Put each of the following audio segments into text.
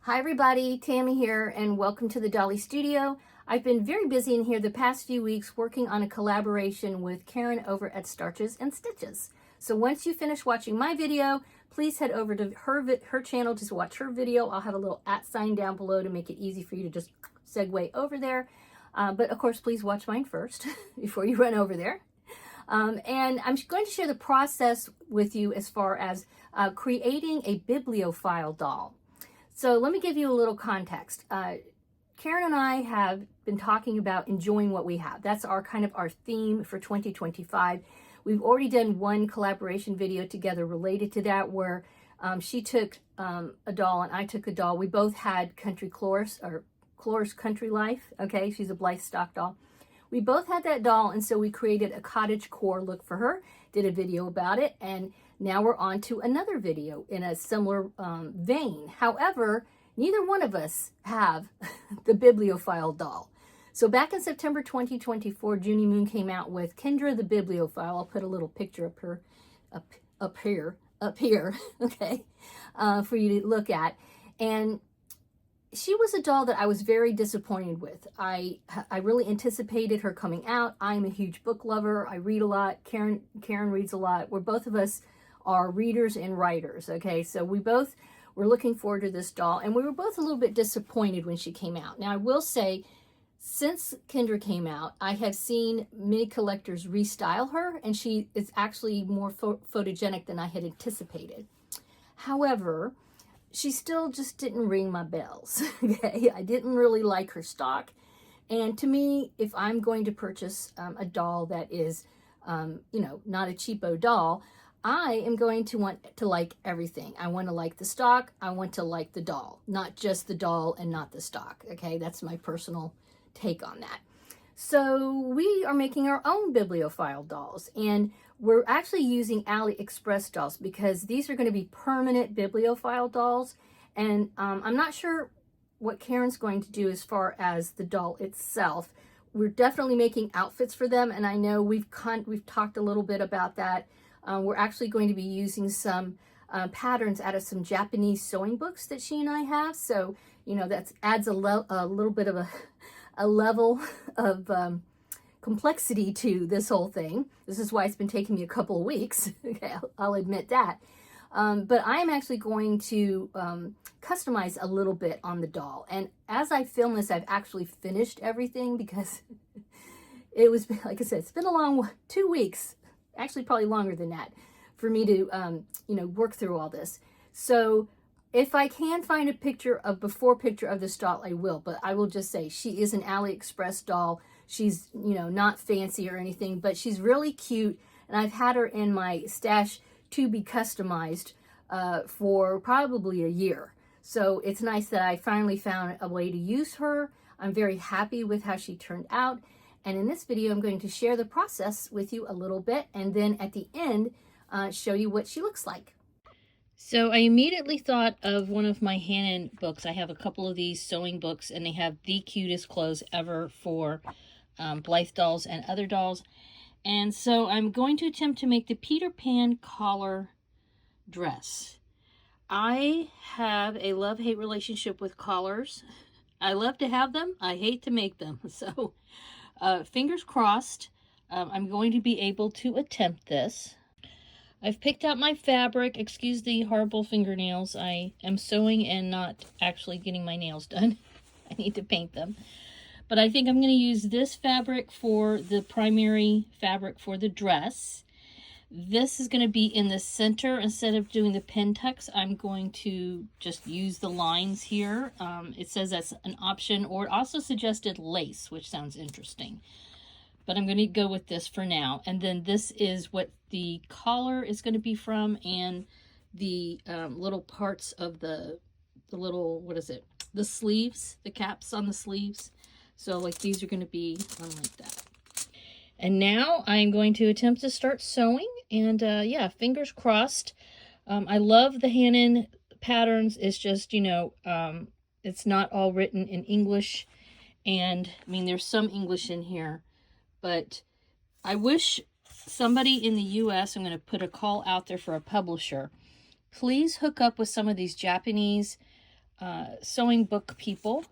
Hi everybody, Tammy here and welcome to the Dolly Studio. I've been very busy in here the past few weeks working on a collaboration with Karen over at Starches and Stitches. So once you finish watching my video, please head over to her channel to watch her video. I'll have a little @ sign down below to make it easy for you to just segue over there. But of course, please watch mine first before you run over there. And I'm going to share the process with you as far as creating a bibliophile doll. So let me give you a little context. Karen and I have been talking about enjoying what we have. That's our theme for 2025. We've already done one collaboration video together related to that where she took a doll and I took a doll. We both had Country Chloris or Chloris Country Life. Okay, she's a Blythe stock doll. We both had that doll, and so we created a cottage core look for her, did a video about it, and now we're on to another video in a similar vein. However, neither one of us have the Bibliophile doll. So back in September 2024, Junie Moon came out with Kendra the Bibliophile. I'll put a little picture up here, okay, for you to look at. And she was a doll that I was very disappointed with. I really anticipated her coming out. I'm a huge book lover. I read a lot. Karen reads a lot. We're both of us are readers and writers. Okay, so we both were looking forward to this doll, and we were both a little bit disappointed when she came out. Now I will say, since Kendra came out, I have seen many collectors restyle her, and she is actually more photogenic than I had anticipated. However, she still just didn't ring my bells. Okay, I didn't really like her stock. And to me, if I'm going to purchase a doll that is, not a cheapo doll, I am going to want to like everything. I want to like the stock. I want to like the doll, not just the doll and not the stock. Okay, that's my personal take on that. So we are making our own bibliophile dolls, and we're actually using AliExpress dolls because these are going to be permanent bibliophile dolls. And I'm not sure what Karen's going to do as far as the doll itself. We're definitely making outfits for them, and I know we've talked a little bit about that. We're actually going to be using some patterns out of some Japanese sewing books that she and I have. So, that adds a little bit of a level of complexity to this whole thing. This is why it's been taking me a couple of weeks. Okay, I'll admit that. But I am actually going to customize a little bit on the doll. And as I film this, I've actually finished everything because it was, like I said, it's been a long 2 weeks, actually probably longer than that, for me to, work through all this. So if I can find a before picture of this doll, I will. But I will just say she is an AliExpress doll. She's, not fancy or anything, but she's really cute. And I've had her in my stash to be customized for probably a year. So it's nice that I finally found a way to use her. I'm very happy with how she turned out. And in this video, I'm going to share the process with you a little bit. And then at the end, show you what she looks like. So I immediately thought of one of my Hanon books. I have a couple of these sewing books, and they have the cutest clothes ever for Blythe dolls and other dolls. And so I'm going to attempt to make the Peter Pan collar dress. I have a love-hate relationship with collars. I love to have them. I hate to make them. So fingers crossed, I'm going to be able to attempt this. I've picked out my fabric. Excuse the horrible fingernails. I am sewing and not actually getting my nails done. I need to paint them. But I think I'm going to use this fabric for the primary fabric for the dress. This is going to be in the center. Instead of doing the pin tucks, I'm going to just use the lines here. It says that's an option, or it also suggested lace, which sounds interesting. But I'm going to go with this for now. And then this is what the collar is going to be from, and the little parts of the little, the sleeves, the caps on the sleeves. So like these are going to be like that. And now I'm going to attempt to start sewing. And yeah, fingers crossed. I love the Hanon patterns. It's just, it's not all written in English. And I mean, there's some English in here. But I wish somebody in the U.S., I'm going to put a call out there for a publisher, please hook up with some of these Japanese sewing book people,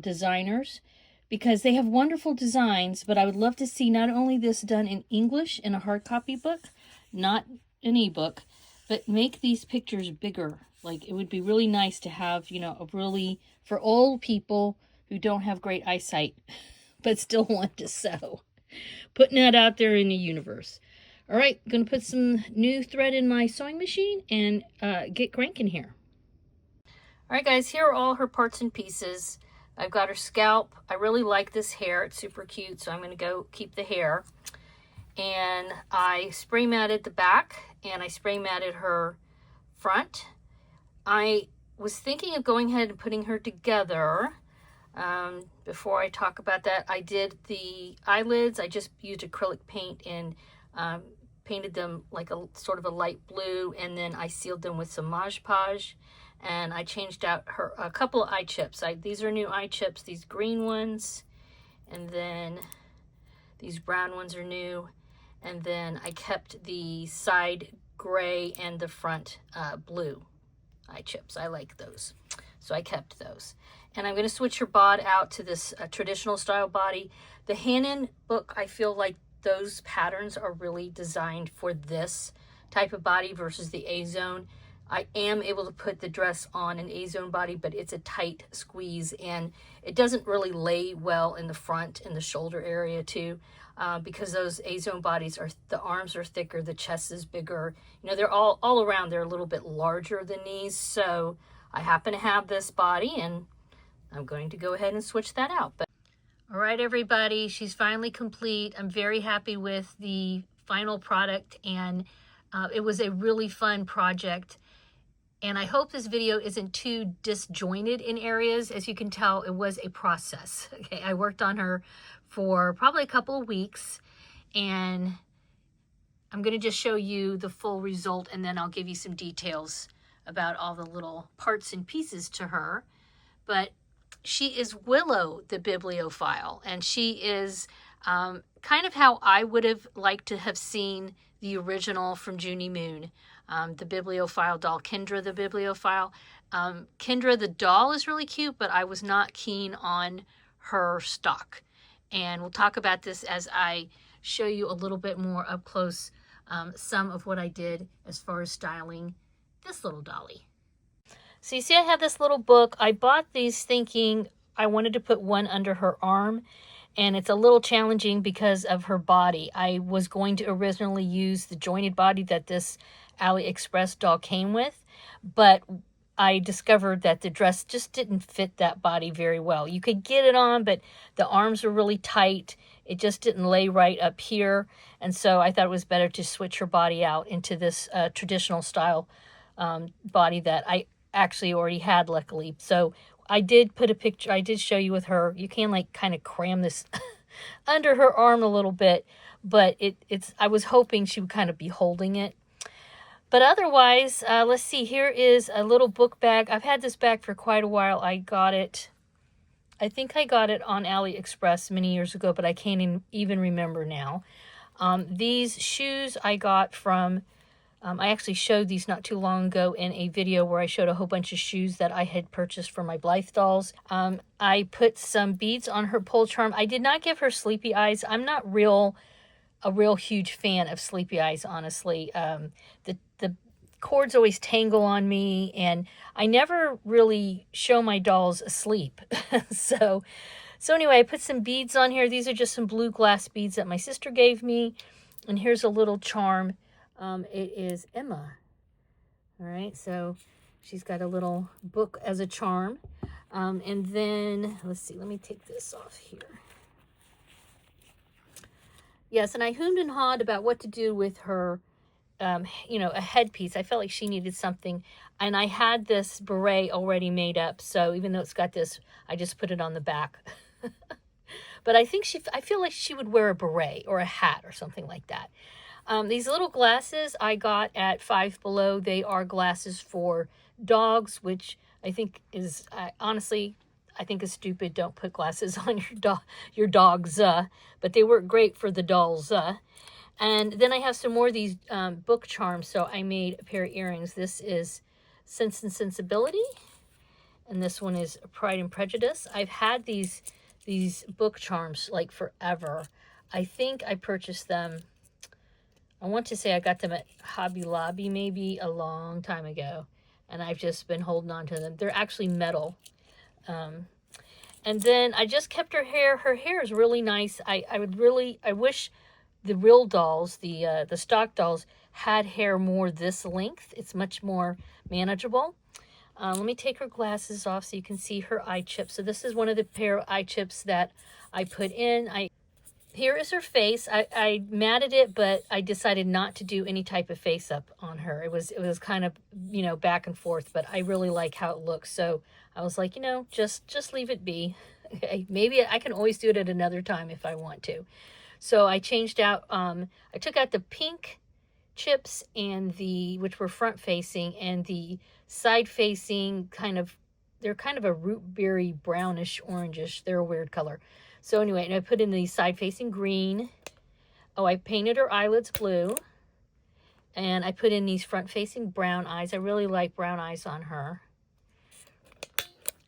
designers, because they have wonderful designs, but I would love to see not only this done in English in a hard copy book, not an ebook, but make these pictures bigger. Like, it would be really nice to have, you know, a really, for old people who don't have great eyesight, but still want to sew. Putting that out there in the universe. All right, going to put some new thread in my sewing machine and get cranking here. All right, guys, here are all her parts and pieces. I've got her scalp. I really like this hair. It's super cute, so I'm going to go keep the hair. And I spray matted the back, and I spray matted her front. I was thinking of going ahead and putting her together. Before I talk about that, I did the eyelids. I just used acrylic paint and painted them like a sort of a light blue, and then I sealed them with some Mod Podge. And I changed out a couple of eye chips. These are new eye chips, these green ones, and then these brown ones are new. And then I kept the side gray and the front blue eye chips. I like those, so I kept those. And I'm going to switch her bod out to this traditional style body. The Hanon book, I feel like those patterns are really designed for this type of body versus the A-zone. I am able to put the dress on an A-zone body, but it's a tight squeeze, and it doesn't really lay well in the front and the shoulder area too, because those A-zone bodies the arms are thicker, the chest is bigger. You know, they're all around, they're a little bit larger than these. So I happen to have this body, and I'm going to go ahead and switch that out. But all right, everybody, she's finally complete. I'm very happy with the final product, and it was a really fun project. And I hope this video isn't too disjointed in areas. As you can tell, it was a process. Okay, I worked on her for probably a couple of weeks, and I'm going to just show you the full result, and then I'll give you some details about all the little parts and pieces to her. But she is Willow the Bibliophile, and she is kind of how I would have liked to have seen the original from Junie Moon. The Bibliophile doll, Kendra the Bibliophile. Kendra the doll is really cute, but I was not keen on her stock. And we'll talk about this as I show you a little bit more up close some of what I did as far as styling this little dolly. So you see I have this little book. I bought these thinking I wanted to put one under her arm, and it's a little challenging because of her body. I was going to originally use the jointed body that this AliExpress doll came with, but I discovered that the dress just didn't fit that body very well. You could get it on, but the arms were really tight. It just didn't lay right up here, and so I thought it was better to switch her body out into this traditional style body that I actually already had, luckily. So I did put a picture, I did show you with her. You can like kind of cram this under her arm a little bit, but I was hoping she would kind of be holding it. But otherwise, let's see, here is a little book bag. I've had this bag for quite a while. I think I got it on AliExpress many years ago, but I can't even remember now. These shoes I got from, I actually showed these not too long ago in a video where I showed a whole bunch of shoes that I had purchased for my Blythe dolls. I put some beads on her pole charm. I did not give her sleepy eyes. I'm not a real huge fan of sleepy eyes, honestly. The cords always tangle on me, and I never really show my dolls asleep. So anyway, I put some beads on here. These are just some blue glass beads that my sister gave me. And here's a little charm. It is Emma. All right, so she's got a little book as a charm. And then, let's see, let me take this off here. Yes, and I hoomed and hawed about what to do with her, you know, a headpiece. I felt like she needed something. And I had this beret already made up. So even though it's got this, I just put it on the back. But I feel like she would wear a beret or a hat or something like that. These little glasses I got at Five Below. They are glasses for dogs, which I think is, honestly, I think is stupid. Don't put glasses on your dog's, but they work great for the dolls. And then I have some more of these book charms, so I made a pair of earrings. This is Sense and Sensibility, and this one is Pride and Prejudice. I've had these book charms like forever. I think I purchased them, I want to say I got them at Hobby Lobby maybe a long time ago, and I've just been holding on to them. They're actually metal. And then I just kept her hair. Her hair is really nice. I wish the real dolls, the stock dolls, had hair more this length. It's much more manageable. Let me take her glasses off so you can see her eye chips. So this is one of the pair of eye chips that I put in. Here is her face. I matted it, but I decided not to do any type of face up on her. It was kind of, you know, back and forth, but I really like how it looks. So I was like, you know, just leave it be. Okay, maybe I can always do it at another time if I want to. So I changed out, I took out the pink chips and which were front facing, and the side facing they're kind of a root berry brownish orangish. They're a weird color. So anyway, and I put in the side facing green. Oh, I painted her eyelids blue. And I put in these front facing brown eyes. I really like brown eyes on her.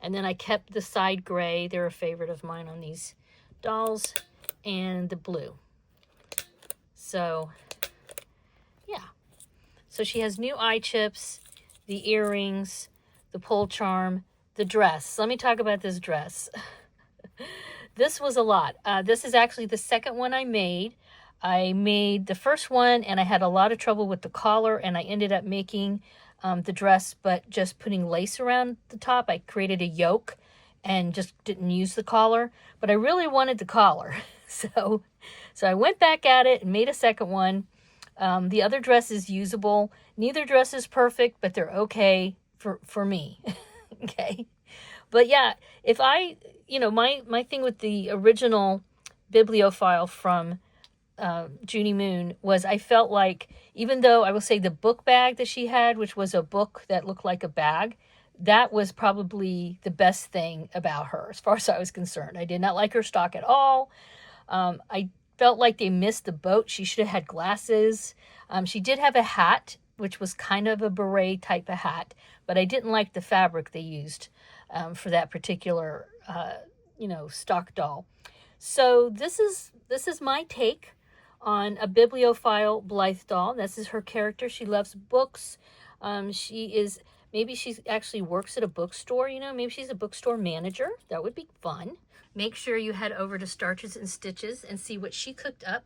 And then I kept the side gray. They're a favorite of mine on these dolls. And the blue. So, yeah. So she has new eye chips, the earrings, the pole charm, the dress. Let me talk about this dress. This was a lot. This is actually the second one I made. I made the first one, and I had a lot of trouble with the collar, and I ended up making the dress, but just putting lace around the top. I created a yoke and just didn't use the collar, but I really wanted the collar. So I went back at it and made a second one. The other dress is usable. Neither dress is perfect, but they're okay for me. Okay. But yeah, if my thing with the original Bibliophile from Junie Moon was I felt like, even though I will say the book bag that she had, which was a book that looked like a bag, that was probably the best thing about her as far as I was concerned. I did not like her stock at all. I felt like they missed the boat. She should have had glasses. She did have a hat, which was kind of a beret type of hat, but I didn't like the fabric they used for that particular, stock doll. So this is my take on a Bibliophile Blythe doll. This is her character. She loves books. Maybe she actually works at a bookstore, maybe she's a bookstore manager. That would be fun. Make sure you head over to Starches and Stitches and see what she cooked up.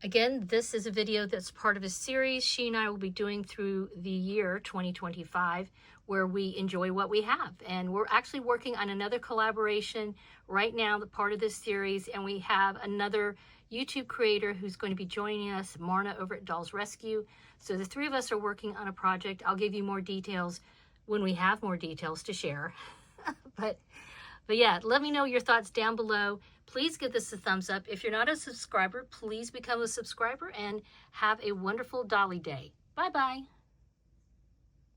Again, this is a video that's part of a series she and I will be doing through the year 2025, where we enjoy what we have. And we're actually working on another collaboration right now, the part of this series, and we have another YouTube creator who's going to be joining us, Marna over at Dolls Rescue. So the three of us are working on a project. I'll give you more details when we have more details to share. But yeah, let me know your thoughts down below. Please give this a thumbs up. If you're not a subscriber, please become a subscriber, and have a wonderful Dolly Day. Bye-bye.